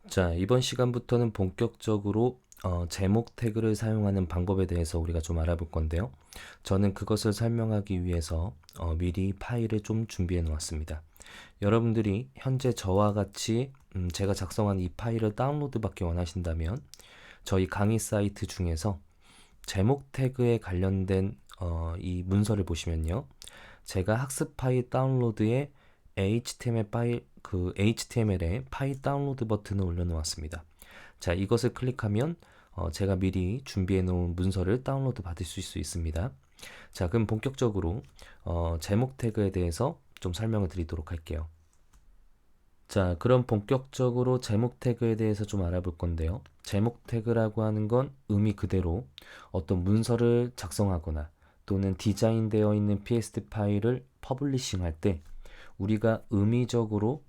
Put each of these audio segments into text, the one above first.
자, 이번 시간부터는 본격적으로 제목 태그를 사용하는 방법에 대해서 우리가 좀 알아볼 건데요. 저는 그것을 설명하기 위해서 미리 파일을 좀 준비해 놓았습니다. 여러분들이 현재 저와 같이 제가 작성한 이 파일을 다운로드 받기 원하신다면 저희 강의 사이트 중에서 제목 태그에 관련된 이 문서를 보시면요. 제가 학습 파일 다운로드에 HTML에 파일 다운로드 버튼을 올려놓았습니다. 자, 이것을 클릭하면 제가 미리 준비해 놓은 문서를 다운로드 받을 수 있습니다. 자, 그럼 본격적으로 제목 태그에 대해서 좀 설명을 드리도록 할게요. 자, 그럼 본격적으로 제목 태그에 대해서 좀 알아볼 건데요. 제목 태그라고 하는 건 의미 그대로 어떤 문서를 작성하거나 또는 디자인되어 있는 PSD 파일을 퍼블리싱 할 때 우리가 의미적으로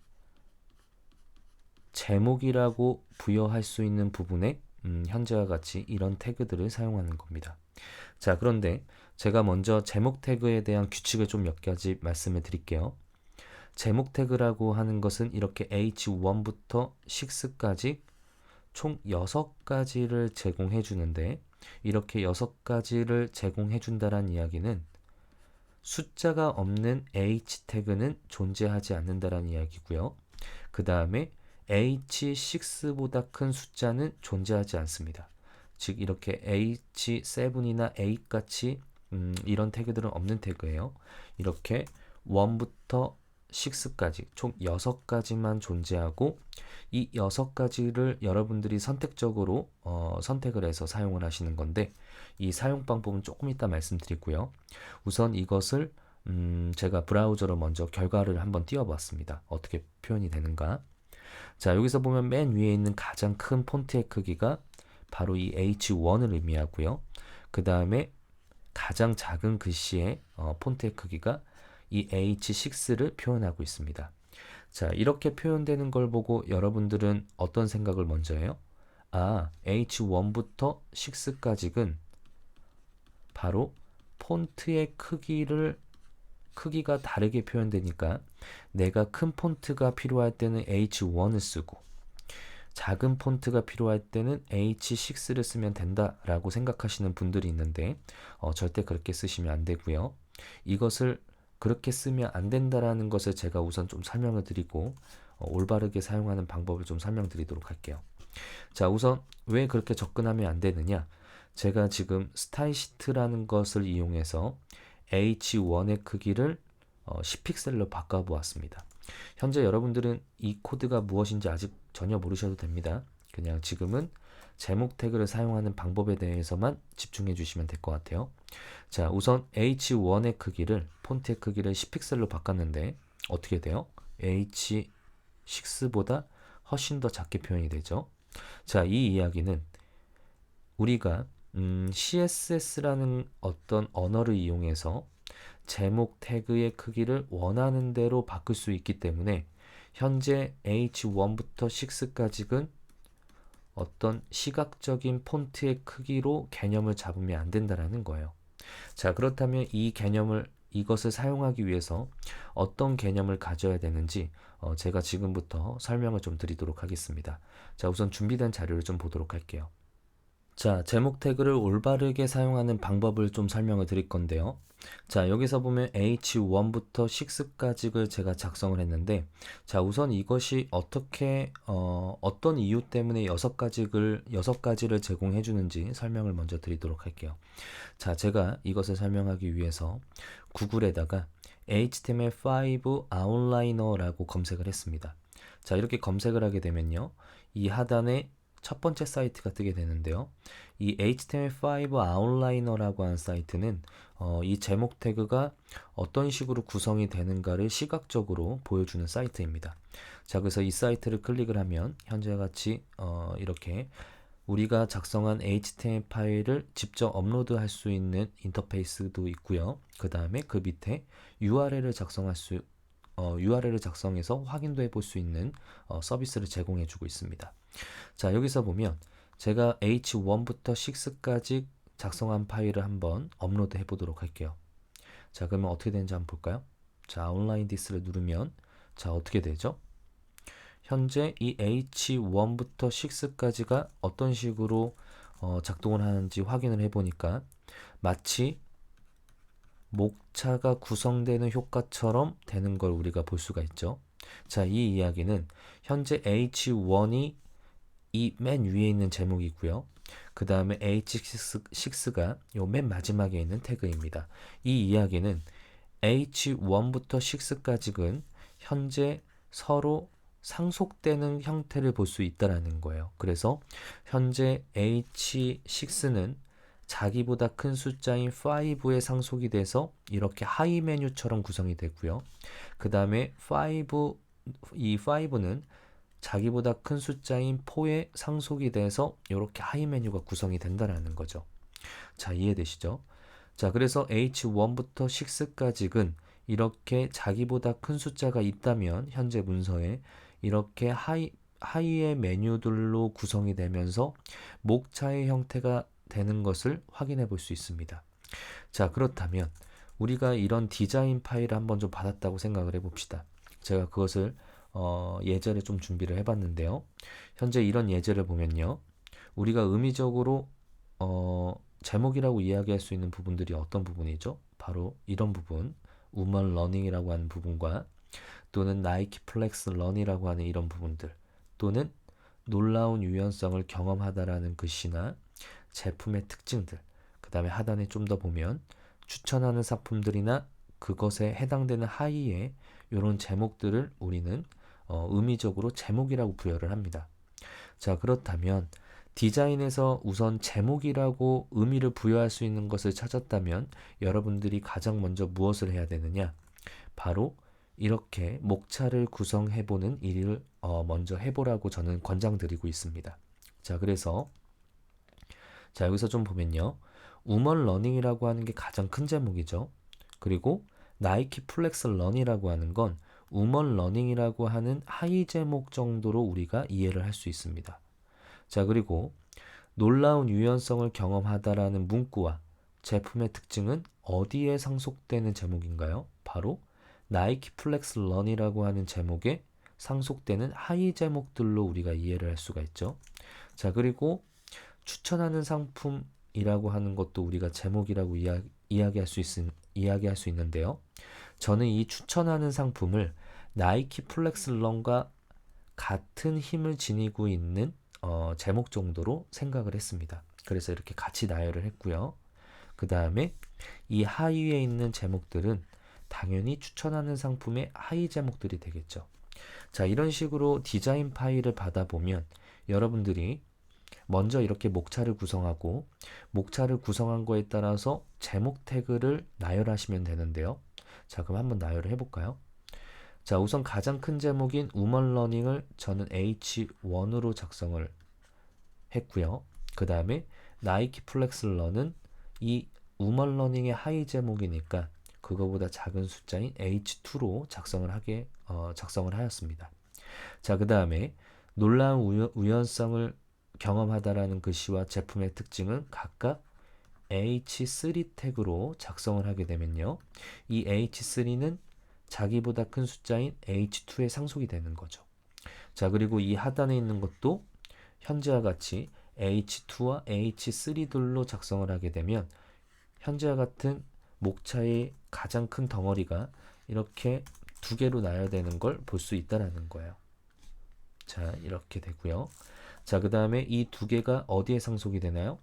제목이라고 부여할 수 있는 부분에 현재와 같이 이런 태그들을 사용하는 겁니다. 자, 그런데 제가 먼저 제목 태그에 대한 규칙을 좀 몇 가지 말씀을 드릴게요. 제목 태그라고 하는 것은 이렇게 H1부터 6까지 총 6가지를 제공해 주는데 이렇게 6가지를 제공해 준다는 이야기는 숫자가 없는 H 태그는 존재하지 않는다는 이야기고요. 그 다음에 H6보다 큰 숫자는 존재하지 않습니다. 즉 이렇게 H7이나 8같이 이런 태그들은 없는 태그예요. 이렇게 1부터 6까지 총 6가지만 존재하고 이 6가지를 여러분들이 선택적으로 선택을 해서 사용을 하시는 건데 이 사용 방법은 조금 이따 말씀드리고요. 우선 이것을 제가 브라우저로 먼저 결과를 한번 띄워봤습니다. 어떻게 표현이 되는가. 자, 여기서 보면 맨 위에 있는 가장 큰 폰트의 크기가 바로 이 H1을 의미하고요. 그 다음에 가장 작은 글씨의 폰트의 크기가 이 H6를 표현하고 있습니다. 자, 이렇게 표현되는 걸 보고 여러분들은 어떤 생각을 먼저 해요? 아, H1부터 6까지는 바로 폰트의 크기가 다르게 표현되니까 내가 큰 폰트가 필요할 때는 H1을 쓰고 작은 폰트가 필요할 때는 H6를 쓰면 된다라고 생각하시는 분들이 있는데 절대 그렇게 쓰시면 안 되고요. 이것을 그렇게 쓰면 안 된다라는 것을 제가 우선 좀 설명을 드리고 올바르게 사용하는 방법을 좀 설명드리도록 할게요. 자, 우선 왜 그렇게 접근하면 안 되느냐? 제가 지금 스타일시트라는 것을 이용해서 H1의 크기를 10픽셀로 바꿔보았습니다. 현재 여러분들은 이 코드가 무엇인지 아직 전혀 모르셔도 됩니다. 그냥 지금은 제목 태그를 사용하는 방법에 대해서만 집중해 주시면 될 것 같아요. 자, 우선 H1의 크기를 폰트의 크기를 10픽셀로 바꿨는데 어떻게 돼요? H6보다 훨씬 더 작게 표현이 되죠. 자, 이 이야기는 우리가 CSS라는 어떤 언어를 이용해서 제목 태그의 크기를 원하는 대로 바꿀 수 있기 때문에 현재 H1부터 6까지는 어떤 시각적인 폰트의 크기로 개념을 잡으면 안 된다라는 거예요. 자, 그렇다면 이것을 사용하기 위해서 어떤 개념을 가져야 되는지 제가 지금부터 설명을 좀 드리도록 하겠습니다. 자, 우선 준비된 자료를 좀 보도록 할게요. 자, 제목 태그를 올바르게 사용하는 방법을 좀 설명을 드릴 건데요. 자, 여기서 보면 H1부터 6까지를 제가 작성을 했는데, 자, 우선 이것이 어떤 이유 때문에 6가지를 제공해 주는지 설명을 먼저 드리도록 할게요. 자, 제가 이것을 설명하기 위해서 구글에다가 HTML5 아웃라이너라고 검색을 했습니다. 자, 이렇게 검색을 하게 되면요. 이 하단에 첫 번째 사이트가 뜨게 되는데요. 이 HTML5 아웃라이너라고 하는 사이트는 이 제목 태그가 어떤 식으로 구성이 되는가를 시각적으로 보여주는 사이트입니다. 자, 그래서 이 사이트를 클릭을 하면 현재와 같이 이렇게 우리가 작성한 HTML 파일을 직접 업로드할 수 있는 인터페이스도 있고요. 그 다음에 그 밑에 URL을 작성해서 확인도 해볼 수 있는 서비스를 제공해 주고 있습니다. 자, 여기서 보면 제가 H1부터 6까지 작성한 파일을 한번 업로드 해 보도록 할게요. 자, 그러면 어떻게 되는지 한번 볼까요? 자, 온라인 디스를 누르면 자, 어떻게 되죠? 현재 이 H1부터 6까지가 어떤 식으로 작동을 하는지 확인을 해보니까 마치 목차가 구성되는 효과처럼 되는 걸 우리가 볼 수가 있죠. 자, 이 이야기는 현재 H1이 이 맨 위에 있는 제목이고요. 그 다음에 H6가 요 맨 마지막에 있는 태그입니다. 이 이야기는 H1부터 6까지는 현재 서로 상속되는 형태를 볼 수 있다라는 거예요. 그래서 현재 H6는 자기보다 큰 숫자인 5에 상속이 돼서 이렇게 하이 메뉴처럼 구성이 되고요. 그 다음에 이 5는 자기보다 큰 숫자인 4에 상속이 돼서 이렇게 하이 메뉴가 구성이 된다라는 거죠. 자, 이해되시죠? 자, 그래서 H1부터 6까지는 이렇게 자기보다 큰 숫자가 있다면 현재 문서에 이렇게 하이의 메뉴들로 구성이 되면서 목차의 형태가 되는 것을 확인해 볼 수 있습니다. 자, 그렇다면 우리가 이런 디자인 파일을 한번 좀 받았다고 생각을 해 봅시다. 제가 그것을 예제를 좀 준비를 해봤는데요. 현재 이런 예제를 보면요. 우리가 의미적으로 제목이라고 이야기할 수 있는 부분들이 어떤 부분이죠? 바로 이런 부분, 우먼 러닝이라고 하는 부분과 또는 나이키 플렉스 런이라고 하는 이런 부분들, 또는 놀라운 유연성을 경험하다라는 글씨나 제품의 특징들, 그 다음에 하단에 좀 더 보면 추천하는 상품들이나 그것에 해당되는 하이에 이런 제목들을 우리는 의미적으로 제목이라고 부여를 합니다. 자, 그렇다면 디자인에서 우선 제목이라고 의미를 부여할 수 있는 것을 찾았다면 여러분들이 가장 먼저 무엇을 해야 되느냐? 바로 이렇게 목차를 구성해보는 일을 먼저 해보라고 저는 권장드리고 있습니다. 자, 그래서 자, 여기서 좀 보면요. 우먼 러닝이라고 하는 게 가장 큰 제목이죠. 그리고 나이키 플렉스 런이라고 하는 건 우먼 러닝이라고 하는 하이 제목 정도로 우리가 이해를 할 수 있습니다. 자, 그리고 놀라운 유연성을 경험하다라는 문구와 제품의 특징은 어디에 상속되는 제목인가요? 바로 나이키 플렉스 런이라고 하는 제목에 상속되는 하이 제목들로 우리가 이해를 할 수가 있죠. 자, 그리고 추천하는 상품이라고 하는 것도 우리가 제목이라고 이야기할 수 있는데요. 저는 이 추천하는 상품을 나이키 플렉스 런과 같은 힘을 지니고 있는 제목 정도로 생각을 했습니다. 그래서 이렇게 같이 나열을 했고요. 그 다음에 이 하위에 있는 제목들은 당연히 추천하는 상품의 하위 제목들이 되겠죠. 자, 이런 식으로 디자인 파일을 받아보면 여러분들이 먼저 이렇게 목차를 구성하고 목차를 구성한 거에 따라서 제목 태그를 나열하시면 되는데요. 자, 그럼 한번 나열을 해볼까요? 자, 우선 가장 큰 제목인 우먼 러닝을 저는 H1으로 작성을 했고요. 그 다음에 나이키 플렉스 런은 이 우먼 러닝의 하이 제목이니까 그거보다 작은 숫자인 H2로 작성을 하였습니다. 자, 그 다음에 놀라운 우연성을 경험하다라는 글씨와 제품의 특징은 각각 H3 태그로 작성을 하게 되면요. 이 H3는 자기보다 큰 숫자인 H2에 상속이 되는 거죠. 자, 그리고 이 하단에 있는 것도 현재와 같이 H2와 H3들로 작성을 하게 되면 현재와 같은 목차의 가장 큰 덩어리가 이렇게 두 개로 나열되는 걸 볼 수 있다라는 거예요. 자, 이렇게 되고요. 자, 그 다음에 이 두 개가 어디에 상속이 되나요?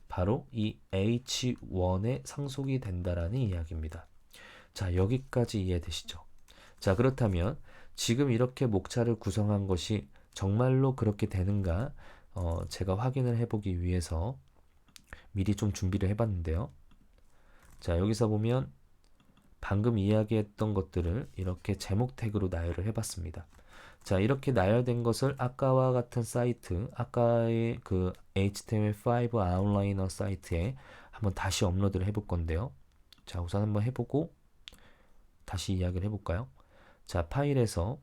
바로 이 H1에 상속이 된다라는 이야기입니다. 자, 여기까지 이해되시죠? 자, 그렇다면 지금 이렇게 목차를 구성한 것이 정말로 그렇게 되는가 제가 확인을 해보기 위해서 미리 좀 준비를 해봤는데요. 자, 여기서 보면 방금 이야기했던 것들을 이렇게 제목 태그로 나열을 해봤습니다. 자, 이렇게 나열된 것을 아까와 같은 사이트, 아까의 그 HTML5 아웃라이너 사이트에 한번 다시 업로드를 해볼 건데요. 자, 우선 한번 해보고 다시 이야기를 해볼까요? 자, 파일에서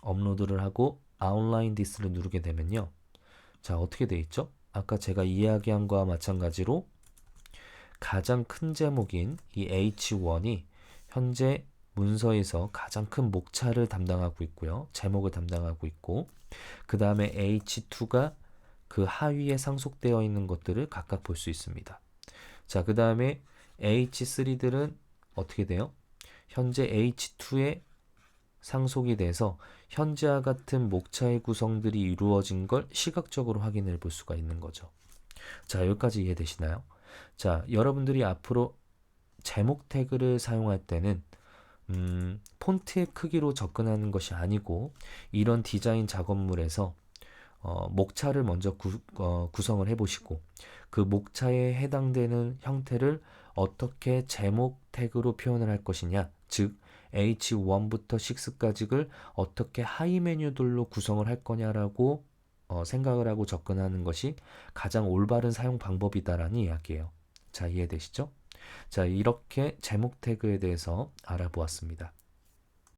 업로드를 하고 아웃라인 디스를 누르게 되면요. 자, 어떻게 돼 있죠? 아까 제가 이야기한 거와 마찬가지로 가장 큰 제목인 이 H1이 현재 문서에서 가장 큰 목차를 담당하고 있고요. 제목을 담당하고 있고, 그 다음에 H2가 그 하위에 상속되어 있는 것들을 각각 볼 수 있습니다. 자, 그 다음에 H3들은 어떻게 돼요? 현재 H2에 상속이 돼서 현재와 같은 목차의 구성들이 이루어진 걸 시각적으로 확인해 볼 수가 있는 거죠. 자, 여기까지 이해되시나요? 자, 여러분들이 앞으로 제목 태그를 사용할 때는 폰트의 크기로 접근하는 것이 아니고 이런 디자인 작업물에서 목차를 먼저 구성을 해보시고 그 목차에 해당되는 형태를 어떻게 제목 태그로 표현을 할 것이냐, 즉 H1부터 6까지를 어떻게 하위 메뉴들로 구성을 할 거냐라고 생각을 하고 접근하는 것이 가장 올바른 사용 방법이다라는 이야기예요. 자, 이해되시죠? 자, 이렇게 제목 태그에 대해서 알아보았습니다.